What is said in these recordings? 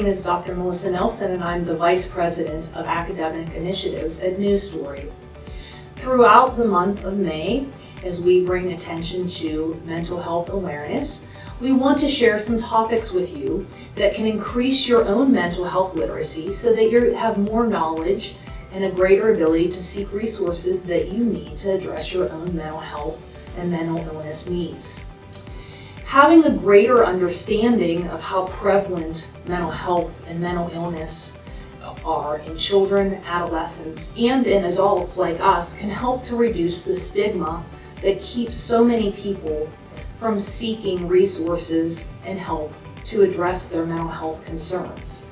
name is Dr. Melissa Nelson, and I'm the Vice President of Academic Initiatives at News Story. Throughout the month of May, as we bring attention to mental health awareness, we want to share some topics with you that can increase your own mental health literacy so that you have more knowledge and a greater ability to seek resources that you need to address your own mental health and mental illness needs. Having a greater understanding of how prevalent mental health and mental illness are in children, adolescents, and in adults like us can help to reduce the stigma that keeps so many people from seeking resources and help to address their mental health concerns.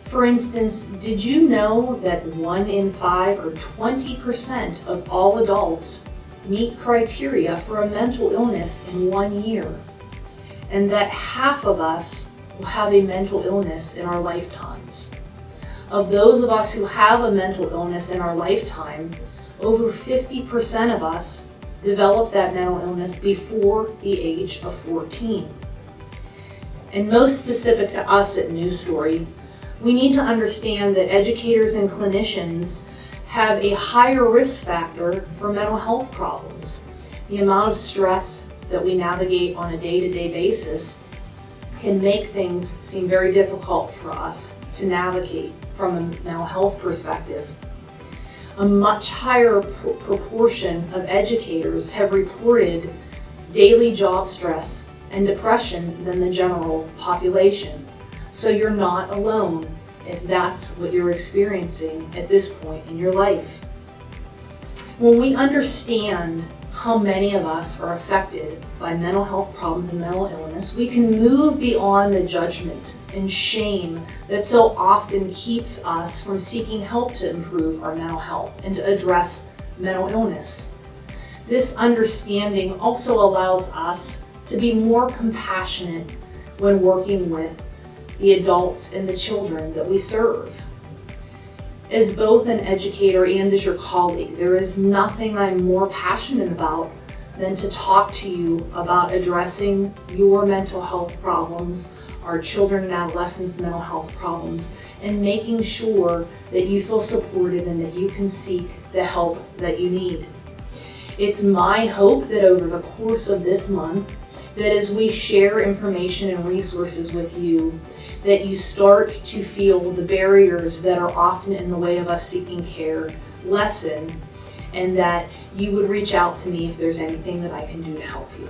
For instance, did you know that 1 in 5 or 20% of all adults meet criteria for a mental illness in 1 year, and that half of us will have a mental illness in our lifetimes? Of those of us who have a mental illness in our lifetime, over 50% of us develop that mental illness before the age of 14. And most specific to us at News Story, we need to understand that educators and clinicians have a higher risk factor for mental health problems. The amount of stress that we navigate on a day-to-day basis can make things seem very difficult for us to navigate from a mental health perspective. A much higher proportion of educators have reported daily job stress and depression than the general population. So you're not alone if that's what you're experiencing at this point in your life. When we understand how many of us are affected by mental health problems and mental illness, we can move beyond the judgment and shame that so often keeps us from seeking help to improve our mental health and to address mental illness. This understanding also allows us to be more compassionate when working with the adults and the children that we serve. As both an educator and as your colleague, there is nothing I'm more passionate about than to talk to you about addressing your mental health problems, our children and adolescents' mental health problems, and making sure that you feel supported and that you can seek the help that you need. It's my hope that over the course of this month, that as we share information and resources with you, that you start to feel the barriers that are often in the way of us seeking care lessen, and that you would reach out to me if there's anything that I can do to help you.